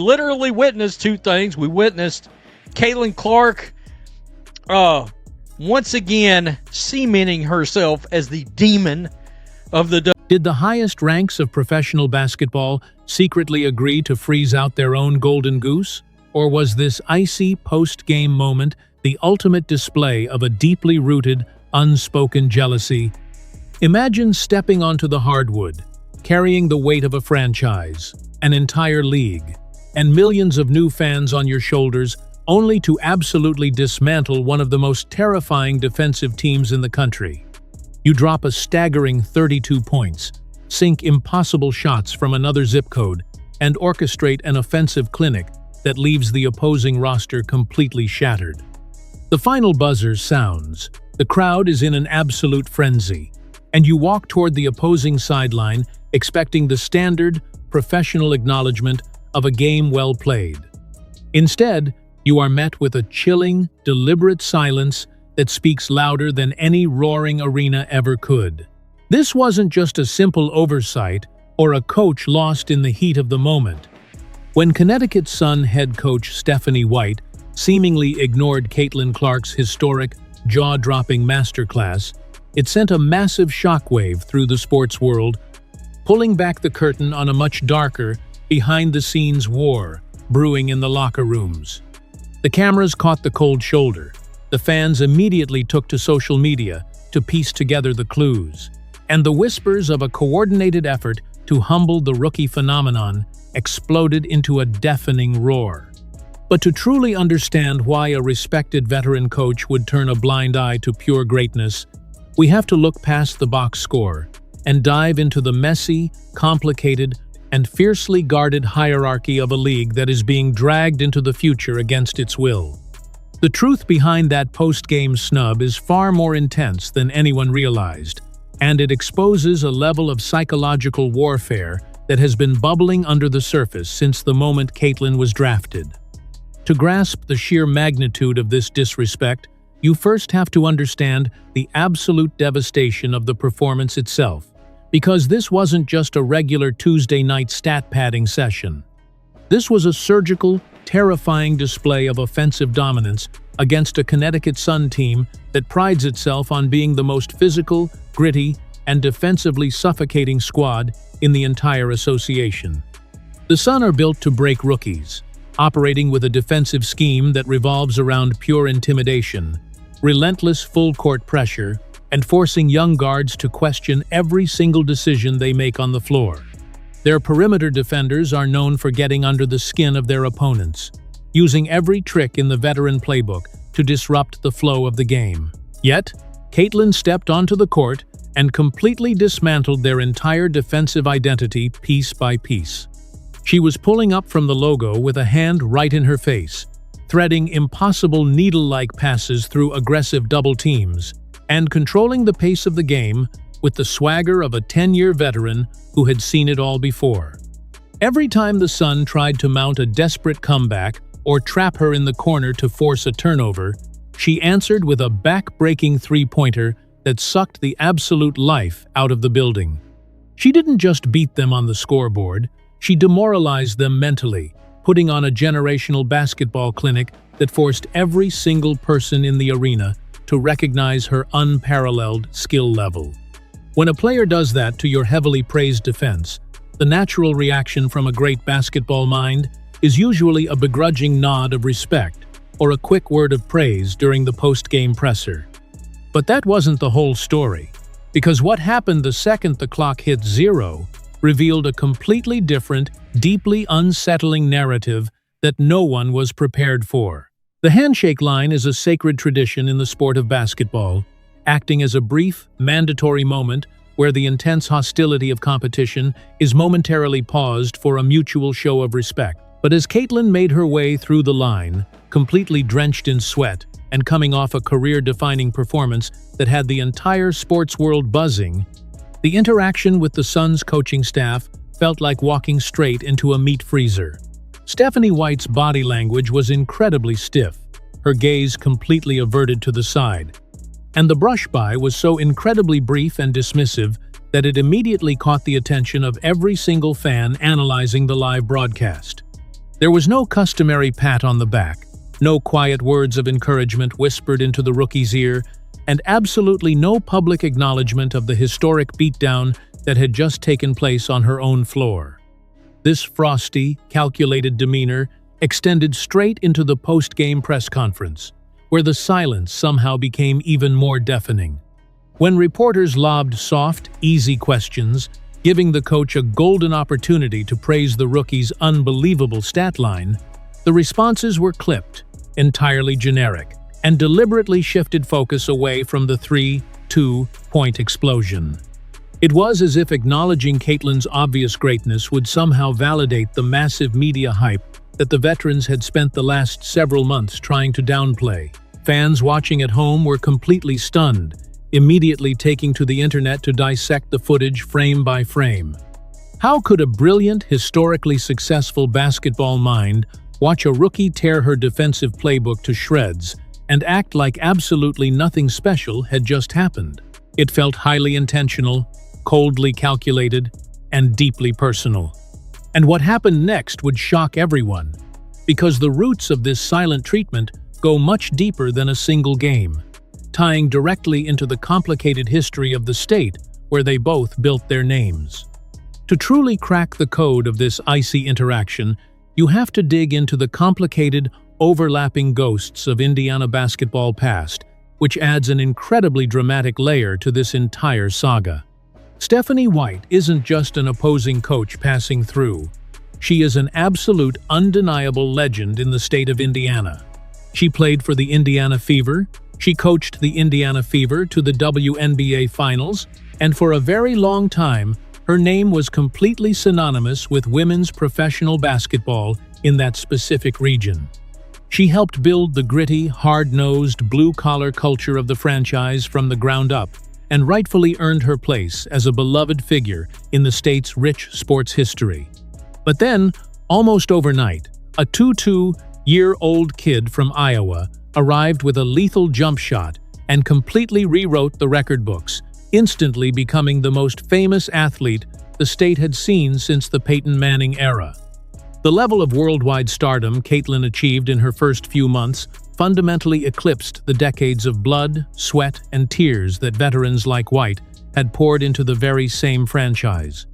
literally witnessed two things. We witnessed Caitlin Clark once again cementing herself as the demon of the... Did the highest ranks of professional basketball secretly agree to freeze out their own golden goose? Or was this icy post-game moment the ultimate display of a deeply rooted, unspoken jealousy? Imagine stepping onto the hardwood, carrying the weight of a franchise, an entire league, and millions of new fans on your shoulders, only to absolutely dismantle one of the most terrifying defensive teams in the country. You drop a staggering 32 points, sink impossible shots from another zip code, and orchestrate an offensive clinic that leaves the opposing roster completely shattered. The final buzzer sounds, the crowd is in an absolute frenzy, and you walk toward the opposing sideline expecting the standard, professional acknowledgement of a game well played. Instead, you are met with a chilling, deliberate silence that speaks louder than any roaring arena ever could. This wasn't just a simple oversight or a coach lost in the heat of the moment. When Connecticut Sun head coach Stephanie White seemingly ignored Caitlin Clark's historic, jaw-dropping masterclass, it sent a massive shockwave through the sports world, pulling back the curtain on a much darker, behind-the-scenes war brewing in the locker rooms. The cameras caught the cold shoulder. The fans immediately took to social media to piece together the clues, and the whispers of a coordinated effort to humble the rookie phenomenon exploded into a deafening roar. But to truly understand why a respected veteran coach would turn a blind eye to pure greatness, we have to look past the box score and dive into the messy, complicated, and fiercely guarded hierarchy of a league that is being dragged into the future against its will. The truth behind that post-game snub is far more intense than anyone realized, and it exposes a level of psychological warfare that has been bubbling under the surface since the moment Caitlin was drafted. To grasp the sheer magnitude of this disrespect, you first have to understand the absolute devastation of the performance itself, because this wasn't just a regular Tuesday night stat-padding session. This was a surgical, terrifying display of offensive dominance against a Connecticut Sun team that prides itself on being the most physical, gritty, and defensively suffocating squad in the entire association. The Sun are built to break rookies, operating with a defensive scheme that revolves around pure intimidation, relentless full-court pressure, and forcing young guards to question every single decision they make on the floor. Their perimeter defenders are known for getting under the skin of their opponents, using every trick in the veteran playbook to disrupt the flow of the game. Yet, Caitlin stepped onto the court and completely dismantled their entire defensive identity piece by piece. She was pulling up from the logo with a hand right in her face, threading impossible needle-like passes through aggressive double teams, and controlling the pace of the game with the swagger of a 10-year veteran who had seen it all before. Every time the Sun tried to mount a desperate comeback or trap her in the corner to force a turnover, she answered with a back-breaking three-pointer that sucked the absolute life out of the building. She didn't just beat them on the scoreboard, she demoralized them mentally, putting on a generational basketball clinic that forced every single person in the arena to recognize her unparalleled skill level. When a player does that to your heavily praised defense, the natural reaction from a great basketball mind is usually a begrudging nod of respect or a quick word of praise during the post-game presser. But that wasn't the whole story, because what happened the second the clock hit zero revealed a completely different, deeply unsettling narrative that no one was prepared for. The handshake line is a sacred tradition in the sport of basketball, acting as a brief, mandatory moment where the intense hostility of competition is momentarily paused for a mutual show of respect. But as Caitlin made her way through the line, completely drenched in sweat and coming off a career-defining performance that had the entire sports world buzzing, the interaction with the Suns' coaching staff felt like walking straight into a meat freezer. Stephanie White's body language was incredibly stiff, her gaze completely averted to the side. And the brush-by was so incredibly brief and dismissive that it immediately caught the attention of every single fan analyzing the live broadcast. There was no customary pat on the back, no quiet words of encouragement whispered into the rookie's ear, and absolutely no public acknowledgement of the historic beatdown that had just taken place on her own floor. This frosty, calculated demeanor extended straight into the post-game press conference, where the silence somehow became even more deafening. When reporters lobbed soft, easy questions, giving the coach a golden opportunity to praise the rookie's unbelievable stat line, the responses were clipped, entirely generic, and deliberately shifted focus away from the 3-2-point explosion. It was as if acknowledging Caitlin's obvious greatness would somehow validate the massive media hype that the veterans had spent the last several months trying to downplay. Fans watching at home were completely stunned, immediately taking to the internet to dissect the footage frame by frame. How could a brilliant, historically successful basketball mind watch a rookie tear her defensive playbook to shreds and act like absolutely nothing special had just happened? It felt highly intentional, coldly calculated, and deeply personal. And what happened next would shock everyone, because the roots of this silent treatment go much deeper than a single game, tying directly into the complicated history of the state where they both built their names. To truly crack the code of this icy interaction, you have to dig into the complicated, overlapping ghosts of Indiana basketball past, which adds an incredibly dramatic layer to this entire saga. Stephanie White isn't just an opposing coach passing through. She is an absolute, undeniable legend in the state of Indiana. She played for the Indiana Fever, she coached the Indiana Fever to the WNBA Finals, and for a very long time, her name was completely synonymous with women's professional basketball in that specific region. She helped build the gritty, hard-nosed, blue-collar culture of the franchise from the ground up, and rightfully earned her place as a beloved figure in the state's rich sports history. But then, almost overnight, a 22-year-old kid from Iowa arrived with a lethal jump shot and completely rewrote the record books, instantly becoming the most famous athlete the state had seen since the Peyton Manning era. The level of worldwide stardom Caitlin achieved in her first few months fundamentally eclipsed the decades of blood, sweat, and tears that veterans like White had poured into the very same franchise.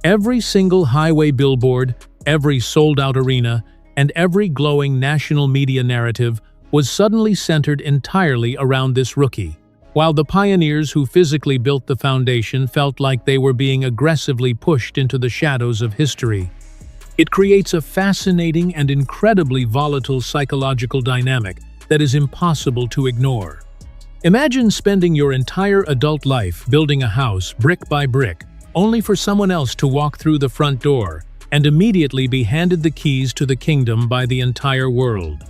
Every single highway billboard, every sold-out arena, and every glowing national media narrative was suddenly centered entirely around this rookie, while the pioneers who physically built the foundation felt like they were being aggressively pushed into the shadows of history. It creates a fascinating and incredibly volatile psychological dynamic that is impossible to ignore. Imagine spending your entire adult life building a house brick by brick, only for someone else to walk through the front door and immediately be handed the keys to the kingdom by the entire world.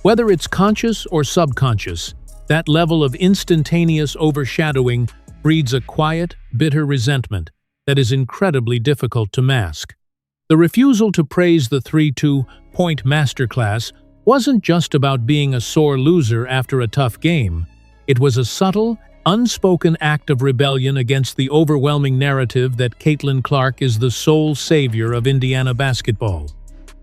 Whether it's conscious or subconscious, that level of instantaneous overshadowing breeds a quiet, bitter resentment that is incredibly difficult to mask. The refusal to praise the 3-2-point masterclass wasn't just about being a sore loser after a tough game. It was a subtle, unspoken act of rebellion against the overwhelming narrative that Caitlin Clark is the sole savior of Indiana basketball.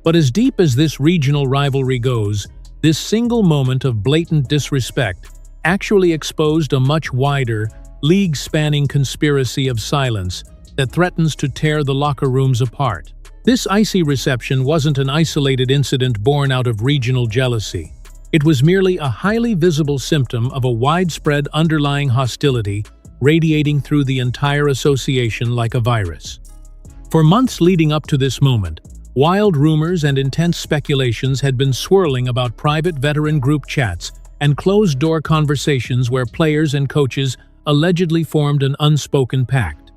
But as deep as this regional rivalry goes, this single moment of blatant disrespect actually exposed a much wider, league-spanning conspiracy of silence that threatens to tear the locker rooms apart. This icy reception wasn't an isolated incident born out of regional jealousy. It was merely a highly visible symptom of a widespread underlying hostility radiating through the entire association like a virus. For months leading up to this moment, wild rumors and intense speculations had been swirling about private veteran group chats and closed-door conversations where players and coaches allegedly formed an unspoken pact.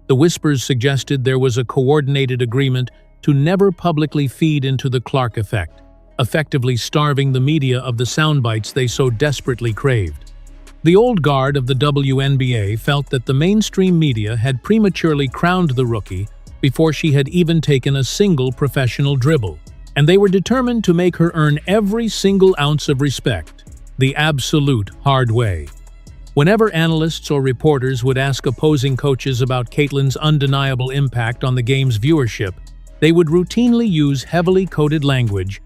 The whispers suggested there was a coordinated agreement to never publicly feed into the Clark effect, effectively starving the media of the soundbites they so desperately craved. The old guard of the WNBA felt that the mainstream media had prematurely crowned the rookie before she had even taken a single professional dribble, and they were determined to make her earn every single ounce of respect, the absolute hard way. Whenever analysts or reporters would ask opposing coaches about Caitlin's undeniable impact on the game's viewership, They would routinely use heavily coded language,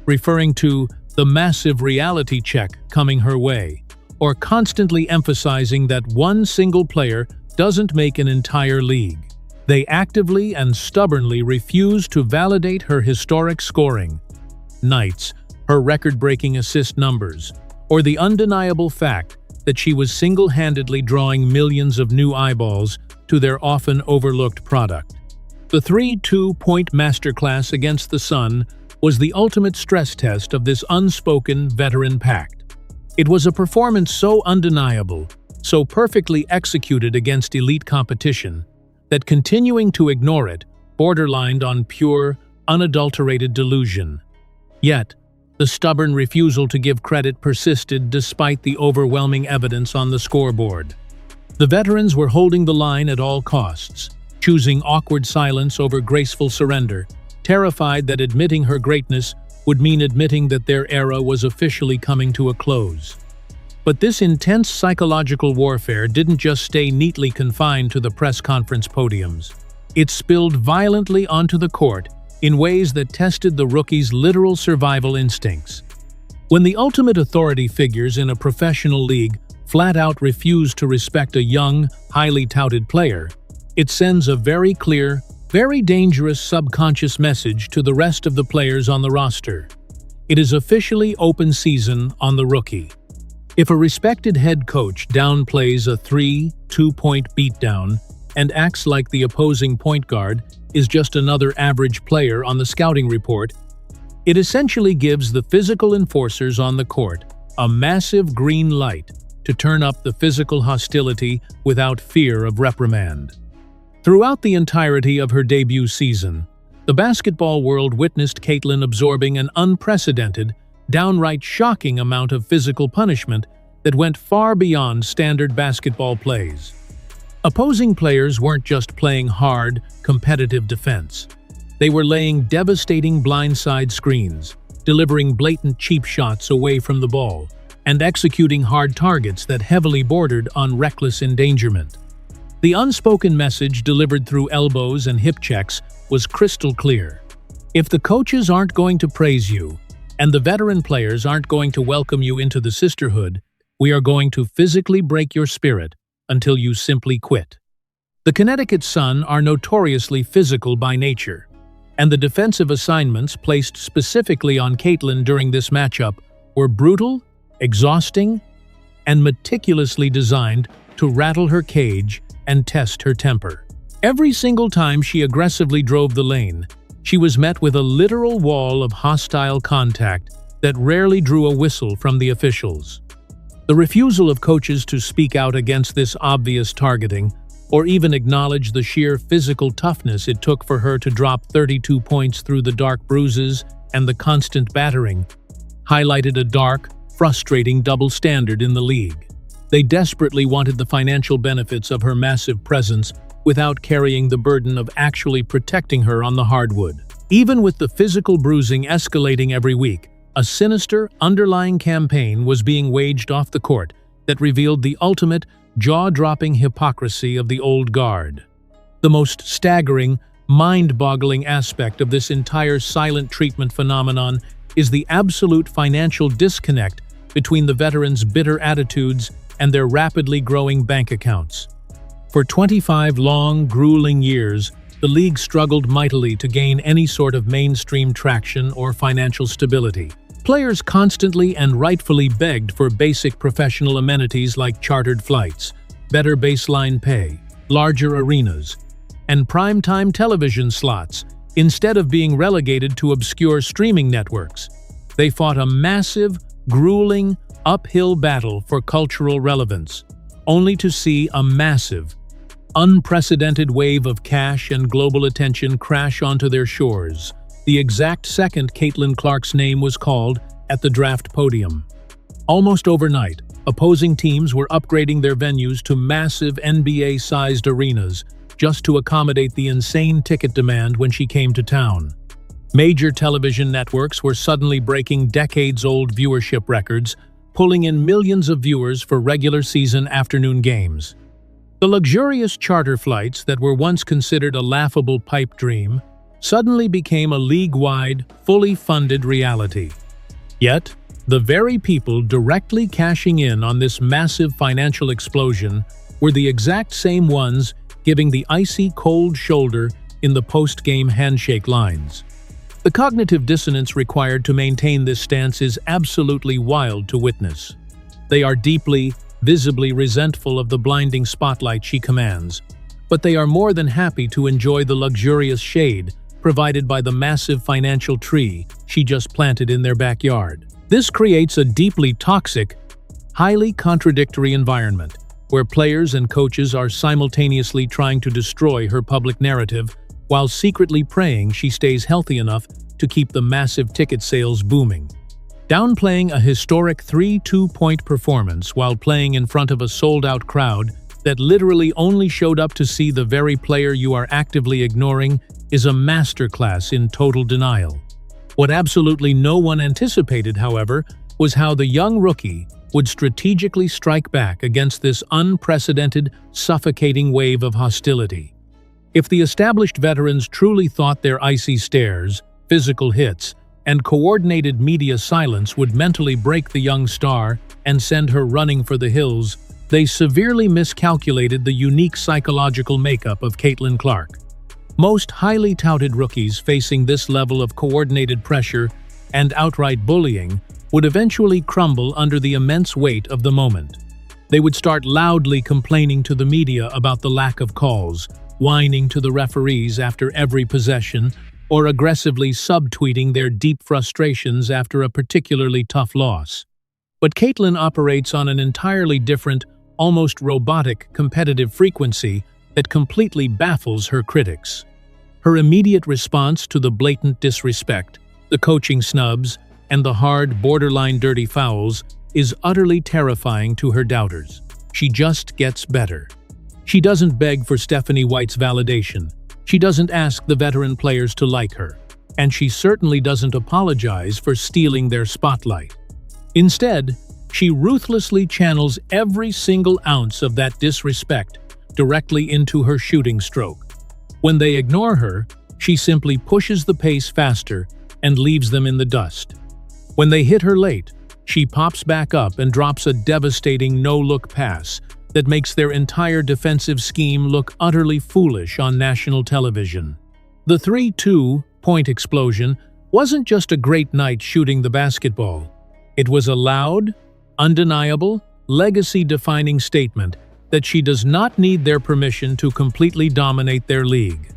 referring to the massive reality check coming her way, or constantly emphasizing that one single player doesn't make an entire league. They actively and stubbornly refused to validate her historic scoring, nights, her record-breaking assist numbers, or the undeniable fact that she was single-handedly drawing millions of new eyeballs to their often overlooked product. The 3-2-point masterclass against the Sun was the ultimate stress test of this unspoken veteran pact. It was a performance so undeniable, so perfectly executed against elite competition, that continuing to ignore it borderlined on pure, unadulterated delusion. Yet, the stubborn refusal to give credit persisted despite the overwhelming evidence on the scoreboard. The veterans were holding the line at all costs, choosing awkward silence over graceful surrender, terrified that admitting her greatness would mean admitting that their era was officially coming to a close. But this intense psychological warfare didn't just stay neatly confined to the press conference podiums. It spilled violently onto the court in ways that tested the rookies' literal survival instincts. When the ultimate authority figures in a professional league flat-out refuse to respect a young, highly touted player, it sends a very clear, very dangerous subconscious message to the rest of the players on the roster. It is officially open season on the rookie. If a respected head coach downplays a 3-2-point beatdown and acts like the opposing point guard is just another average player on the scouting report, it essentially gives the physical enforcers on the court a massive green light to turn up the physical hostility without fear of reprimand. Throughout the entirety of her debut season, the basketball world witnessed Caitlin absorbing an unprecedented, downright shocking amount of physical punishment that went far beyond standard basketball plays. Opposing players weren't just playing hard, competitive defense. They were laying devastating blindside screens, delivering blatant cheap shots away from the ball, and executing hard targets that heavily bordered on reckless endangerment. The unspoken message delivered through elbows and hip checks was crystal clear. If the coaches aren't going to praise you, and the veteran players aren't going to welcome you into the sisterhood, we are going to physically break your spirit until you simply quit. The Connecticut Sun are notoriously physical by nature, and the defensive assignments placed specifically on Caitlin during this matchup were brutal, exhausting, and meticulously designed to rattle her cage and test her temper. Every single time she aggressively drove the lane, she was met with a literal wall of hostile contact that rarely drew a whistle from the officials. The refusal of coaches to speak out against this obvious targeting, or even acknowledge the sheer physical toughness it took for her to drop 32 points through the dark bruises and the constant battering, highlighted a dark, frustrating double standard in the league. They desperately wanted the financial benefits of her massive presence without carrying the burden of actually protecting her on the hardwood. Even with the physical bruising escalating every week, a sinister, underlying campaign was being waged off the court that revealed the ultimate, jaw-dropping hypocrisy of the old guard. The most staggering, mind-boggling aspect of this entire silent treatment phenomenon is the absolute financial disconnect between the veterans' bitter attitudes and their rapidly growing bank accounts. For 25 long, grueling years, the league struggled mightily to gain any sort of mainstream traction or financial stability. Players constantly and rightfully begged for basic professional amenities like chartered flights, better baseline pay, larger arenas, and primetime television slots, instead of being relegated to obscure streaming networks. They fought a massive, grueling, uphill battle for cultural relevance, only to see a massive, unprecedented wave of cash and global attention crash onto their shores, the exact second Caitlin Clark's name was called at the draft podium. Almost overnight, opposing teams were upgrading their venues to massive NBA-sized arenas just to accommodate the insane ticket demand when she came to town. Major television networks were suddenly breaking decades-old viewership records, pulling in millions of viewers for regular season afternoon games. The luxurious charter flights that were once considered a laughable pipe dream suddenly became a league-wide, fully funded reality. Yet, the very people directly cashing in on this massive financial explosion were the exact same ones giving the icy cold shoulder in the post-game handshake lines. The cognitive dissonance required to maintain this stance is absolutely wild to witness. They are deeply, visibly resentful of the blinding spotlight she commands, but they are more than happy to enjoy the luxurious shade provided by the massive financial tree she just planted in their backyard. This creates a deeply toxic, highly contradictory environment, where players and coaches are simultaneously trying to destroy her public narrative while secretly praying she stays healthy enough to keep the massive ticket sales booming. Downplaying a historic 3-2-point performance while playing in front of a sold-out crowd that literally only showed up to see the very player you are actively ignoring is a masterclass in total denial. What absolutely no one anticipated, however, was how the young rookie would strategically strike back against this unprecedented, suffocating wave of hostility. If the established veterans truly thought their icy stares, physical hits, and coordinated media silence would mentally break the young star and send her running for the hills, they severely miscalculated the unique psychological makeup of Caitlin Clark. Most highly touted rookies facing this level of coordinated pressure and outright bullying would eventually crumble under the immense weight of the moment. They would start loudly complaining to the media about the lack of calls, whining to the referees after every possession, or aggressively subtweeting their deep frustrations after a particularly tough loss. But Caitlin operates on an entirely different, almost robotic, competitive frequency that completely baffles her critics. Her immediate response to the blatant disrespect, the coaching snubs, and the hard, borderline dirty fouls is utterly terrifying to her doubters. She just gets better. She doesn't beg for Stephanie White's validation. She doesn't ask the veteran players to like her. And she certainly doesn't apologize for stealing their spotlight. Instead, she ruthlessly channels every single ounce of that disrespect directly into her shooting stroke. When they ignore her, she simply pushes the pace faster and leaves them in the dust. When they hit her late, she pops back up and drops a devastating no-look pass that makes their entire defensive scheme look utterly foolish on national television. The 3-2-point explosion wasn't just a great night shooting the basketball. It was a loud, undeniable, legacy-defining statement that she does not need their permission to completely dominate their league.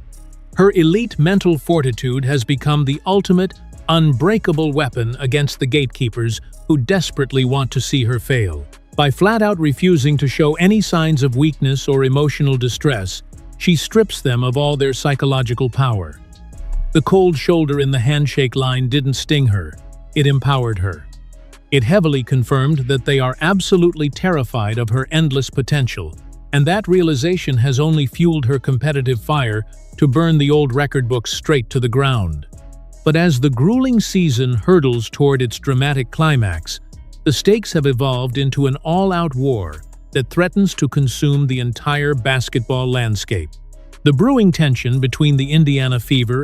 Her elite mental fortitude has become the ultimate, unbreakable weapon against the gatekeepers who desperately want to see her fail. By flat-out refusing to show any signs of weakness or emotional distress, she strips them of all their psychological power. The cold shoulder in the handshake line didn't sting her, it empowered her. It heavily confirmed that they are absolutely terrified of her endless potential, and that realization has only fueled her competitive fire to burn the old record books straight to the ground. But as the grueling season hurtles toward its dramatic climax, the stakes have evolved into an all-out war that threatens to consume the entire basketball landscape. The brewing tension between the Indiana Fever